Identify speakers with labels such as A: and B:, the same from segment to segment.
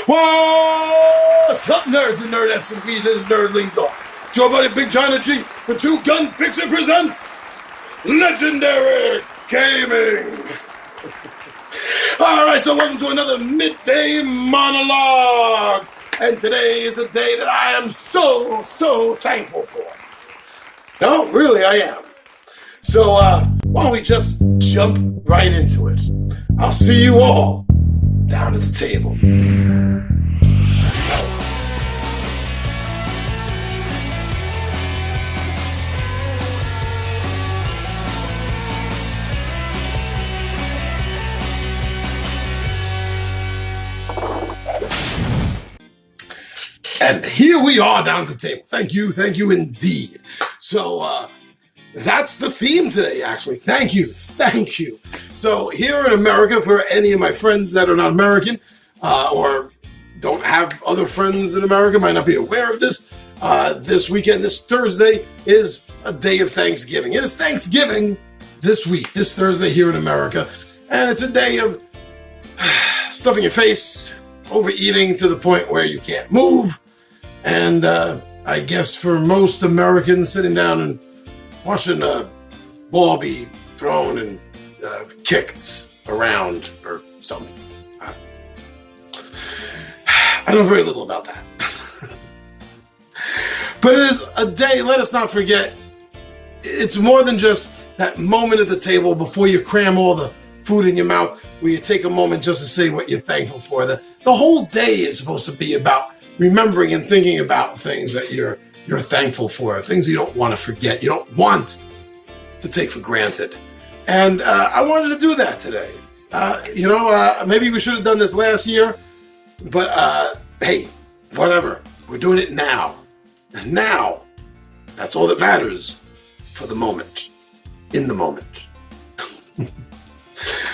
A: What's up, nerds and nerdettes and we little nerdlings? It's your buddy Big China G for Two Gun Pixie presents Legendary Gaming. All right, so welcome to another Midday Monologue. And today is a day that I am so thankful for. No, really, I am. So, why don't we just jump right into it? I'll see you all down at the table. And here we are down at the table. Thank you indeed. So, that's the theme today, actually. Thank you. So here in America, for any of my friends that are not American or don't have other friends in America, might not be aware of this, this weekend, this Thursday, is a day of Thanksgiving. It is Thanksgiving this week, this Thursday here in America. And it's a day of stuffing your face, overeating to the point where you can't move. And I guess for most Americans, sitting down and watching a ball be thrown and kicked around or something. I know very little about that. But it is a day, let us not forget, it's more than just that moment at the table before you cram all the food in your mouth, where you take a moment just to say what you're thankful for. The whole day is supposed to be about remembering and thinking about things that you're thankful for, things you don't want to forget, you don't want to take for granted. And I wanted to do that today. Maybe we should have done this last year, but hey, whatever. We're doing it now. And now, that's all that matters for the moment, in the moment.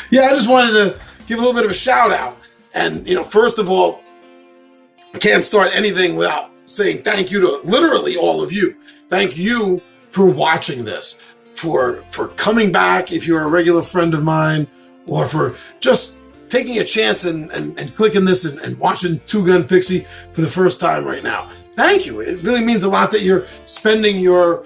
A: Yeah, I just wanted to give a little bit of a shout out. And, first of all, I can't start anything without saying thank you to literally all of you. Thank you for watching this, for coming back if you're a regular friend of mine, or for just taking a chance and clicking this and watching Two Gun Pixie for the first time right now. Thank you. It really means a lot that you're spending your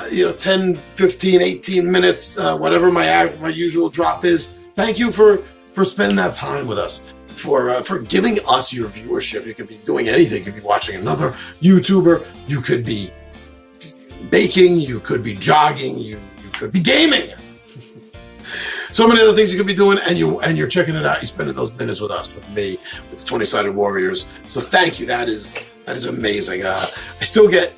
A: 10, 15, 18 minutes, whatever my usual drop is. Thank you for spending that time with us. For giving us your viewership. You could be doing anything. You could be watching another YouTuber. You could be baking. You could be jogging. You could be gaming. So many other things you could be doing, and you're checking it out. You're spending those minutes with us, with me, with the 20-sided warriors. So thank you. That is amazing. I still get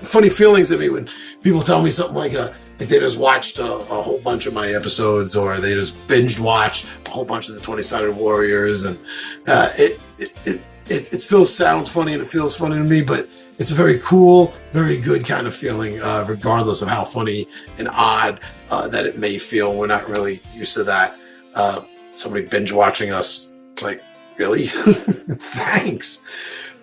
A: funny feelings in me when people tell me something like they just watched a whole bunch of my episodes, or they just binged watched a whole bunch of the 20-sided warriors, and it still sounds funny and it feels funny to me, but it's a very cool, very good kind of feeling, regardless of how funny and odd that it may feel. We're not really used to that. Somebody binge watching us, it's like, really? Thanks.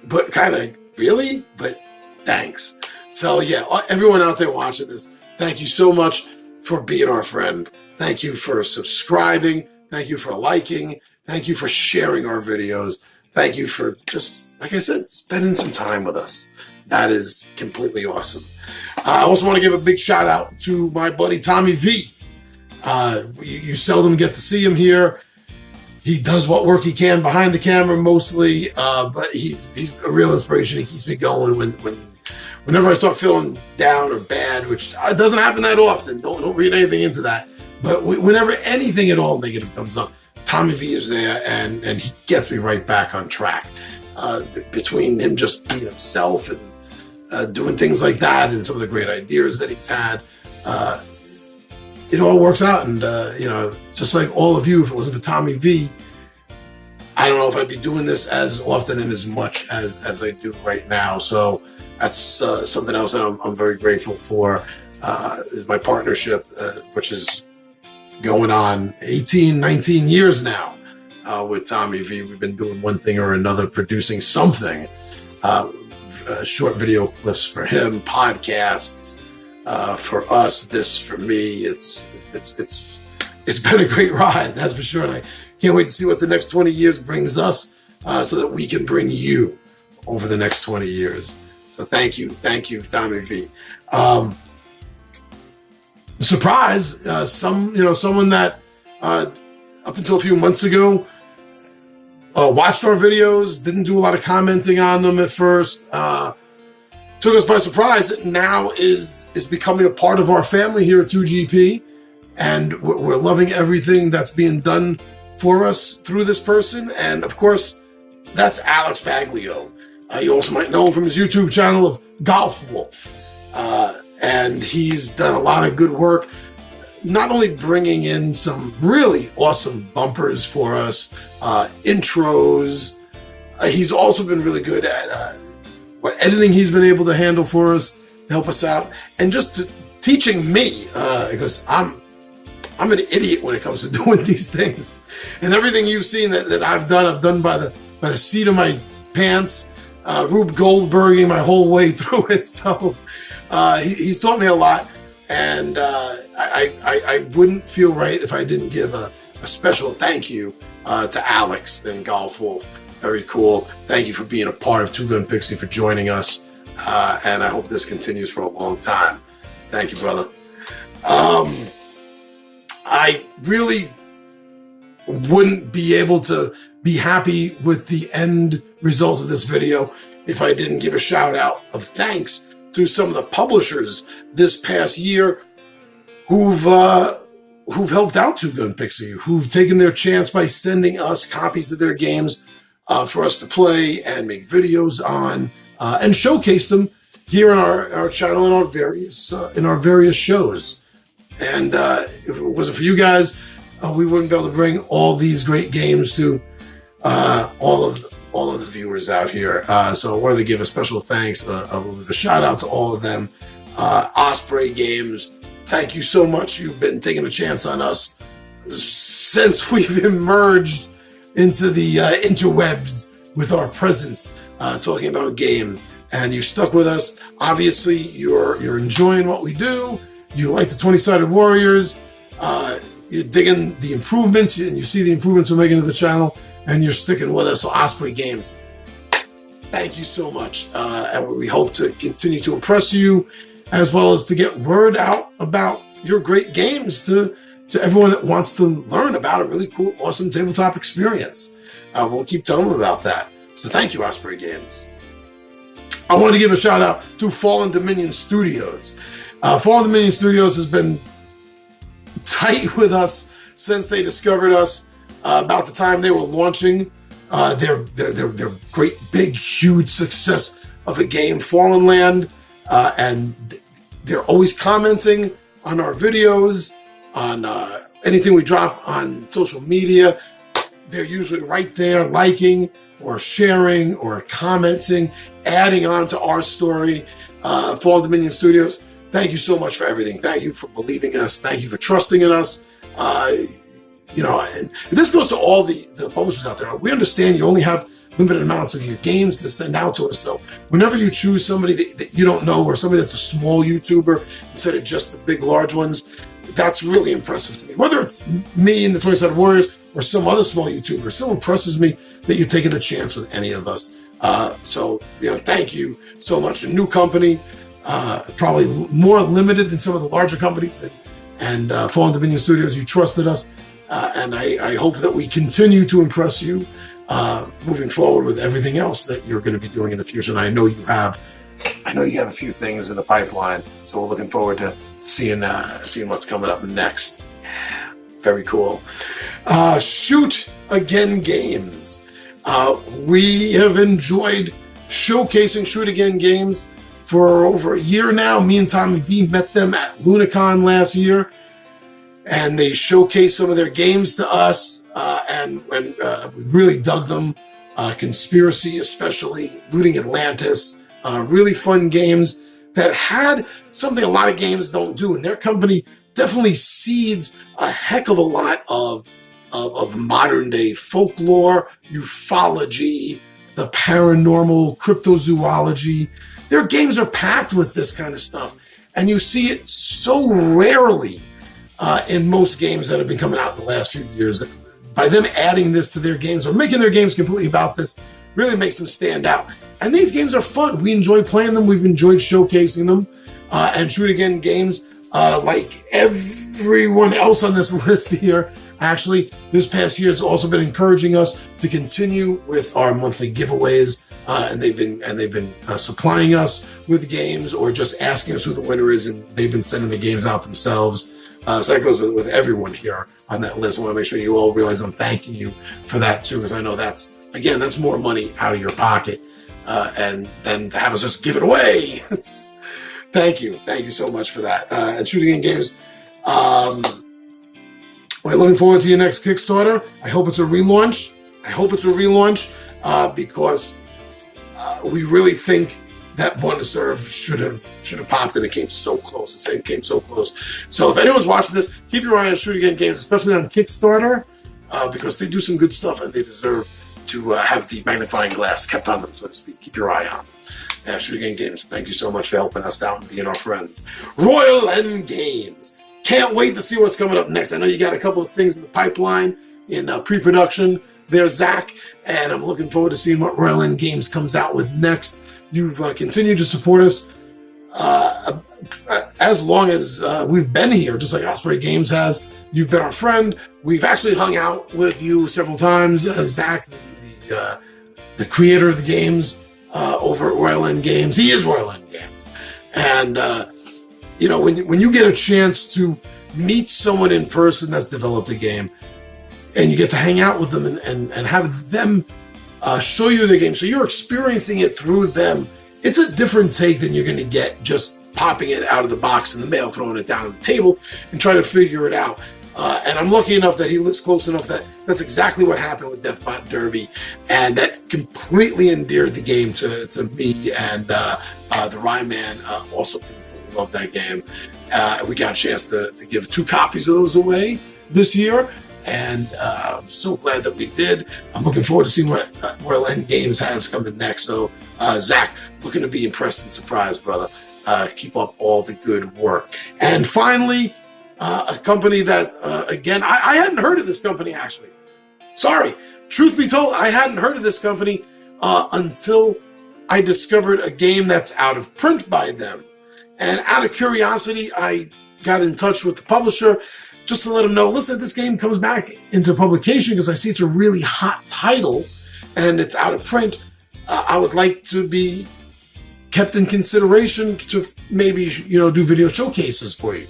A: But kind of, really? But thanks. So yeah, everyone out there watching this, thank you so much for being our friend. Thank you for subscribing. Thank you for liking. Thank you for sharing our videos. Thank you for just, like I said, spending some time with us. That is completely awesome. I also want to give a big shout out to my buddy Tommy V. You seldom get to see him here. He does what work he can behind the camera mostly, but he's a real inspiration. He keeps me going whenever I start feeling down or bad, which doesn't happen that often. Don't read anything into that. But whenever anything at all negative comes up, Tommy V is there, and he gets me right back on track. Between him just being himself and doing things like that, and some of the great ideas that he's had, it all works out. And just like all of you, if it wasn't for Tommy V, I don't know if I'd be doing this as often and as much as I do right now. So that's something else that I'm very grateful for, is my partnership, which is going on 18, 19 years now with Tommy V. We've been doing one thing or another, producing something, short video clips for him, podcasts for us, this for me. It's it's been a great ride, that's for sure. And I can't wait to see what the next 20 years brings us, so that we can bring you over the next 20 years. So thank you, Tommy V. Surprise, someone that up until a few months ago watched our videos, didn't do a lot of commenting on them at first, took us by surprise, and now is becoming a part of our family here at 2GP, and we're loving everything that's being done for us through this person. And of course, that's Alex Baglio. You also might know him from his YouTube channel of Golf Wolf. And he's done a lot of good work, not only bringing in some really awesome bumpers for us, intros. He's also been really good at what editing he's been able to handle for us to help us out, and just teaching me, because I'm an idiot when it comes to doing these things. And everything you've seen that I've done by the seat of my pants, Rube Goldberging my whole way through it. So he's taught me a lot, and I wouldn't feel right if I didn't give a special thank you to Alex and Golf Wolf. Very cool. Thank you for being a part of Two Gun Pixie, for joining us, and I hope this continues for a long time. Thank you, brother. I really wouldn't be able to be happy with the end result of this video if I didn't give a shout out of thanks to some of the publishers this past year who've helped out Two Gun Pixie, who've taken their chance by sending us copies of their games for us to play and make videos on, and showcase them here on our channel in our various shows. And if it wasn't for you guys, we wouldn't be able to bring all these great games to all of the viewers out here. So I wanted to give a special thanks, a little bit of a shout out to all of them. Osprey Games, thank you so much. You've been taking a chance on us since we've emerged into the interwebs with our presence, talking about games, and you've stuck with us. Obviously, you're enjoying what we do. You like the 20-sided warriors. You're digging the improvements, and you see the improvements we're making to the channel, and you're sticking with us. So Osprey Games, thank you so much. And we hope to continue to impress you, as well as to get word out about your great games to everyone that wants to learn about a really cool, awesome tabletop experience. We'll keep telling them about that. So thank you, Osprey Games. I want to give a shout out to Fallen Dominion Studios. Fallen Dominion Studios has been tight with us since they discovered us, about the time they were launching their great, big, huge success of a game, Fallen Land, and they're always commenting on our videos, on anything we drop on social media. They're usually right there liking or sharing or commenting, adding on to our story. Fallen Dominion Studios, thank you so much for everything. Thank you for believing in us. Thank you for trusting in us. And this goes to all the publishers out there. We understand you only have limited amounts of your games to send out to us. So whenever you choose somebody that you don't know, or somebody that's a small YouTuber instead of just the big, large ones, that's really impressive to me. Whether it's me and the 20-sided warriors or some other small YouTuber, it still impresses me that you're taking a chance with any of us. So thank you so much. A new company, probably more limited than some of the larger companies, and Fallen Dominion Studios, you trusted us, and I hope that we continue to impress you moving forward with everything else that you're going to be doing in the future. And I know you have a few things in the pipeline, so we're looking forward to seeing what's coming up next. Very cool. Shoot Again Games. We have enjoyed showcasing Shoot Again Games for over a year now. Me and Tommy V met them at Lunicon last year, and they showcased some of their games to us, and we really dug them. Conspiracy, especially, Looting Atlantis, really fun games that had something a lot of games don't do, and their company definitely seeds a heck of a lot of modern day folklore, ufology, the paranormal, cryptozoology. Their games are packed with this kind of stuff, and you see it so rarely in most games that have been coming out the last few years. By them adding this to their games or making their games completely about this really makes them stand out. And these games are fun. We enjoy playing them. We've enjoyed showcasing them. And Shoot Again Games, like everyone else on this list here, actually, this past year has also been encouraging us to continue with our monthly giveaways. And they've been supplying us with games or just asking us who the winner is, and they've been sending the games out themselves. So that goes with everyone here on that list. I want to make sure you all realize I'm thanking you for that too, because I know that's more money out of your pocket, and then to have us just give it away. Thank you so much for that. And Shooting in Games, we're looking forward to your next Kickstarter. I hope it's a relaunch. Because we really think that Born to Serve should have popped, and it came so close. It came so close. So if anyone's watching this, keep your eye on Shoot Again Games, especially on Kickstarter, because they do some good stuff and they deserve to have the magnifying glass kept on them, so to speak. Keep your eye on them. Shoot Again Games, thank you so much for helping us out and being our friends. Royal End Games. Can't wait to see what's coming up next. I know you got a couple of things in the pipeline in pre-production there, Zach, and I'm looking forward to seeing what Royal End Games comes out with next. You've continued to support us as long as we've been here, just like Osprey Games has. You've been our friend. We've actually hung out with you several times. Zach, the creator of the games over at Royal End Games, he is Royal End Games. And, when you get a chance to meet someone in person that's developed a game, and you get to hang out with them and have them show you the game, so you're experiencing it through them, it's a different take than you're going to get just popping it out of the box in the mail, throwing it down on the table, and trying to figure it out. And I'm lucky enough that he lives close enough that that's exactly what happened with Deathbot Derby, and that completely endeared the game to me. And the Rye Man also completely loved that game. We got a chance to give 2 copies of those away this year, and I'm so glad that we did. I'm looking forward to seeing what Royal End Games has coming next. So, Zach, looking to be impressed and surprised, brother. Keep up all the good work. And finally, a company that, again, I hadn't heard of this company, actually. Sorry. Truth be told, I hadn't heard of this company until I discovered a game that's out of print by them. And out of curiosity, I got in touch with the publisher just to let them know, listen, this game comes back into publication because I see it's a really hot title and it's out of print. I would like to be kept in consideration to maybe, do video showcases for you,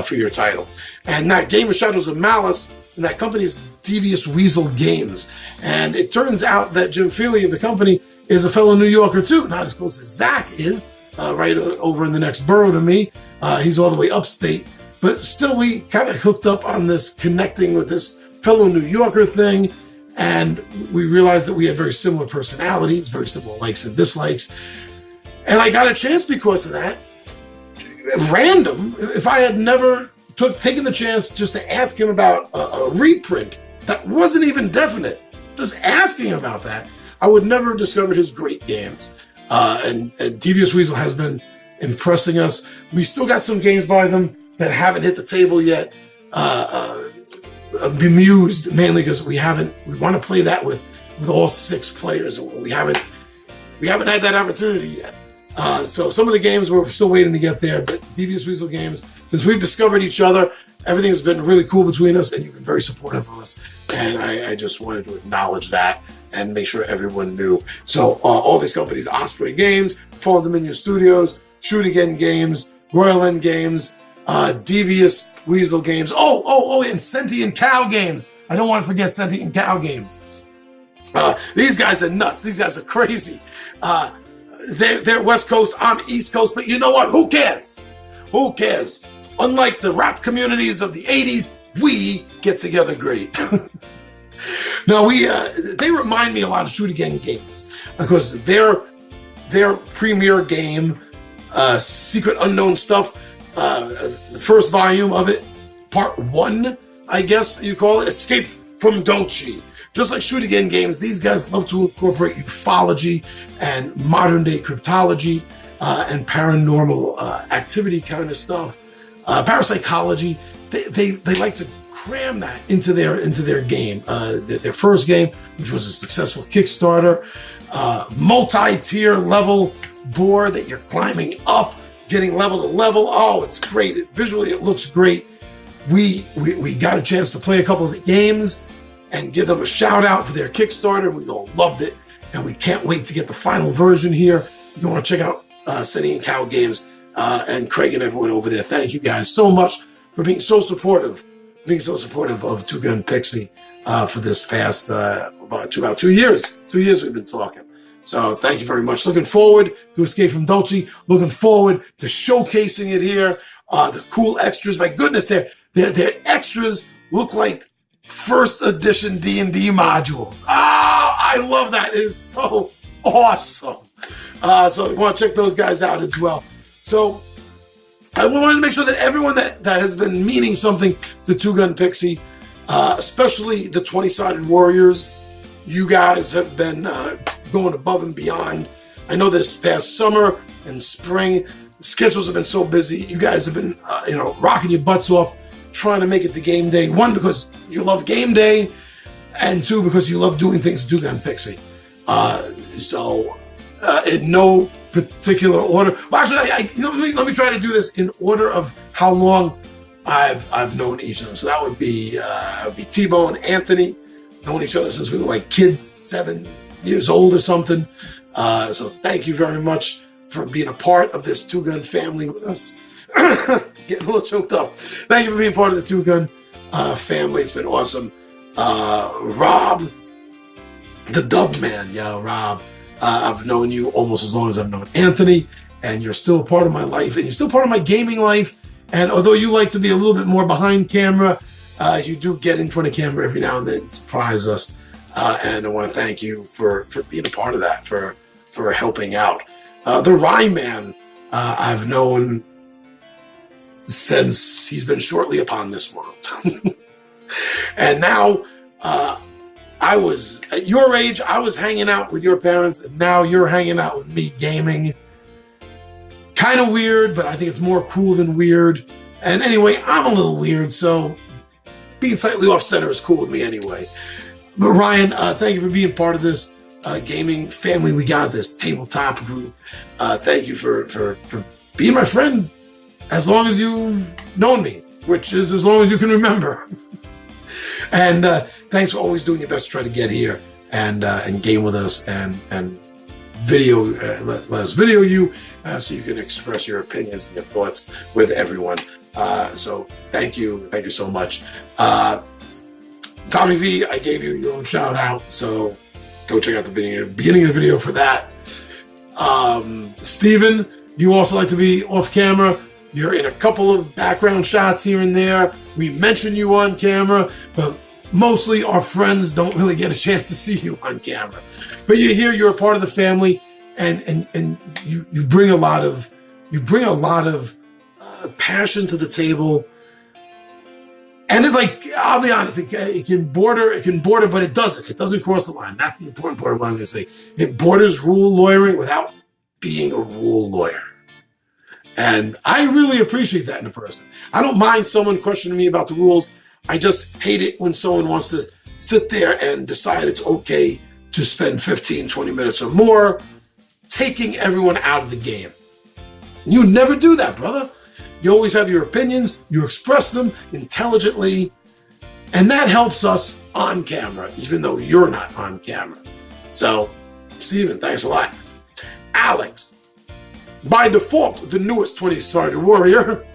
A: for your title. And that game is Shadows of Malice, and that company is Devious Weasel Games. And it turns out that Jim Feely of the company is a fellow New Yorker too, not as close as Zach is, right over in the next borough to me. He's all the way upstate. But still, we kind of hooked up on this connecting with this fellow New Yorker thing, and we realized that we had very similar personalities, very similar likes and dislikes. And I got a chance because of that. Random. If I had never taken the chance just to ask him about a reprint that wasn't even definite, just asking about that, I would never have discovered his great games. And Devious Weasel has been impressing us. We still got some games by them that haven't hit the table yet. Bemused, mainly because we want to play that with all 6 players. We haven't had that opportunity yet. So some of the games we're still waiting to get there, but Devious Weasel Games, since we've discovered each other, everything's been really cool between us, and you've been very supportive of us. And I just wanted to acknowledge that and make sure everyone knew. So all these companies, Osprey Games, Fallen Dominion Studios, Shoot Again Games, Royal End Games, Devious Weasel Games. And Sentient Cow Games. I don't want to forget Sentient Cow Games. These guys are nuts. These guys are crazy. They're West Coast, I'm East Coast, but you know what? Who cares? Who cares? Unlike the rap communities of the 80s, we get together great. No, they remind me a lot of Shoot Again Games because their premier game, Secret Unknown Stuff, the first volume of it, part 1, I guess you call it, Escape from Dolce. Just like Shoot Again Games, these guys love to incorporate ufology and modern day cryptology and paranormal activity kind of stuff, parapsychology. they like to cram that into their game. Their first game, which was a successful Kickstarter, multi-tier level board that you're climbing up, getting level to level. Oh, it's great. Visually, it looks great. We got a chance to play a couple of the games and give them a shout out for their Kickstarter. We all loved it, and we can't wait to get the final version here. If you want to check out Senny and Cow Games and Craig and everyone over there, thank you guys so much for being so supportive of Two Gun Pixie for this past about 2 years. 2 years we've been talking. So thank you very much. Looking forward to Escape from Dulce. Looking forward to showcasing it here. The cool extras. My goodness, their extras look like first edition D&D modules. I love that. It is so awesome. So you want to check those guys out as well. So I wanted to make sure that everyone that has been meaning something to Two Gun Pixie, especially the 20-sided warriors, you guys have been going above and beyond. I know this past summer and spring, the schedules have been so busy. You guys have been, rocking your butts off, trying to make it to game day. One, because you love game day, and two, because you love doing things to Two Gun Pixie. In no particular order. Well, actually, let me try to do this in order of how long I've known each of them. So that would be T-Bone and Anthony, known each other since we were like kids, 7 years old or something. So thank you very much for being a part of this Two Gun family with us. Getting a little choked up. Thank you for being part of the Two Gun family. It's been awesome. Rob, the Dub Man. Yeah, Rob. I've known you almost as long as I've known Anthony, and you're still a part of my life, and you're still part of my gaming life. And although you like to be a little bit more behind camera, you do get in front of camera every now and then, surprise us. And I want to thank you for being a part of that, for helping out. The Rhyme Man, I've known since he's been shortly upon this world. And now, I was, at your age, I was hanging out with your parents, and now you're hanging out with me gaming. Kind of weird, but I think it's more cool than weird. And anyway, I'm a little weird, so being slightly off-center is cool with me anyway. But Ryan, thank you for being part of this gaming family. We got this tabletop group. Thank you for being my friend as long as you've known me, which is as long as you can remember. And thanks for always doing your best to try to get here and game with us and video, let us video you so you can express your opinions and your thoughts with everyone. So thank you so much. Tommy V, I gave you your own shout out, so go check out the beginning of the video for that. Steven, you also like to be off camera. You're in a couple of background shots here and there. We mention you on camera, but mostly our friends don't really get a chance to see you on camera. But you're here, you're a part of the family, and you bring a lot of passion to the table. And it's like, I'll be honest, it can border, but it doesn't. It doesn't cross the line. That's the important part of what I'm going to say. It borders rule lawyering without being a rule lawyer. And I really appreciate that in a person. I don't mind someone questioning me about the rules. I just hate it when someone wants to sit there and decide it's okay to spend 15, 20 minutes or more taking everyone out of the game. You never do that, brother. You always have your opinions, you express them intelligently, and that helps us on camera, even though you're not on camera. So, Steven, thanks a lot. Alex, by default, the newest 20-sided warrior.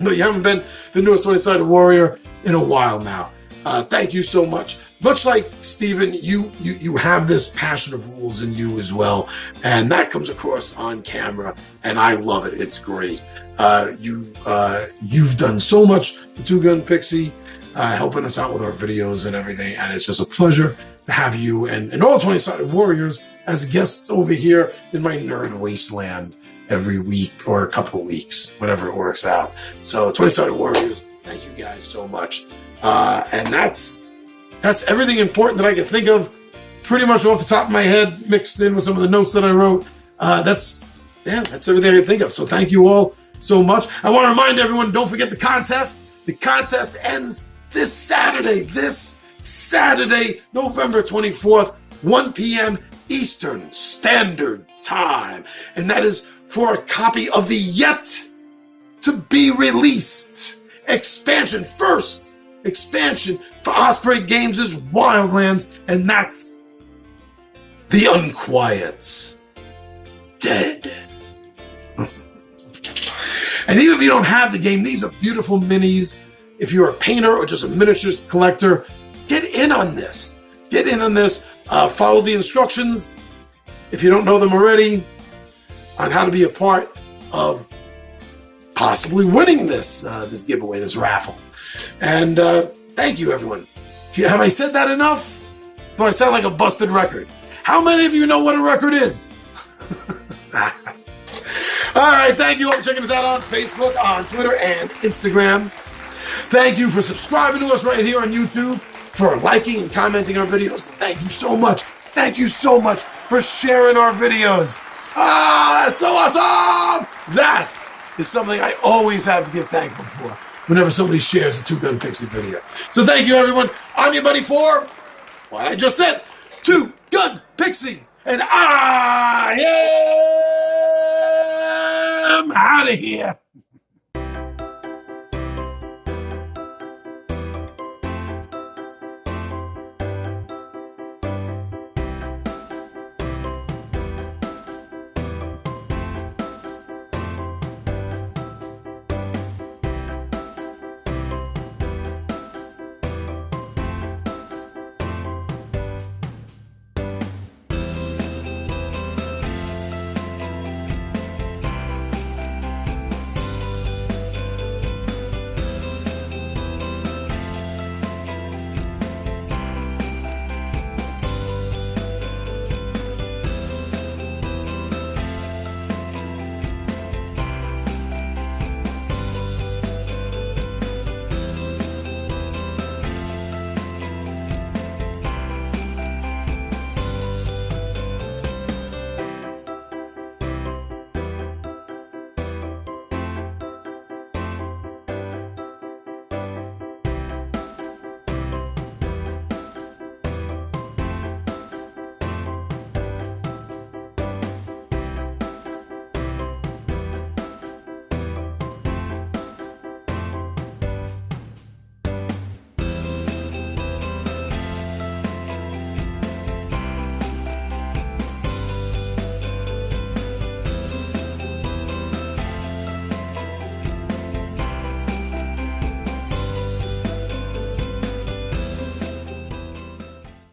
A: No, you haven't been the newest 20-sided warrior in a while now. Thank you so much. Much like Steven, you have this passion of rules in you as well, and that comes across on camera, and I love it. It's great. You've done so much for Two Gun Pixie, helping us out with our videos and everything, and it's just a pleasure to have you and all 20-sided warriors as guests over here in my nerd wasteland every week or a couple of weeks, whenever it works out. So 20-sided warriors, thank you guys so much. And that's everything important that I can think of, pretty much off the top of my head, mixed in with some of the notes that I wrote. That's everything I can think of. So thank you all so much. I want to remind everyone, don't forget the contest. The contest ends this Saturday, November 24th, 1 p.m. Eastern Standard Time. And that is for a copy of the yet to be released expansion, first expansion for Osprey Games' Wildlands, and that's The Unquiet Dead. And even if you don't have the game, these are beautiful minis. If you're a painter or just a miniatures collector, get in on this. Get in on this. Follow the instructions, if you don't know them already, on how to be a part of possibly winning this this giveaway, this raffle. And thank you, everyone. Have I said that enough? Do I sound like a busted record? How many of you know what a record is? All right, thank you all for checking us out on Facebook, on Twitter, and Instagram. Thank you for subscribing to us right here on YouTube, for liking and commenting our videos. Thank you so much. Thank you so much for sharing our videos. That's so awesome! That is something I always have to give thankful for whenever somebody shares a Two Gun Pixie video. So thank you, everyone. I'm your buddy for what I just said, Two Gun Pixie, and I am out of here.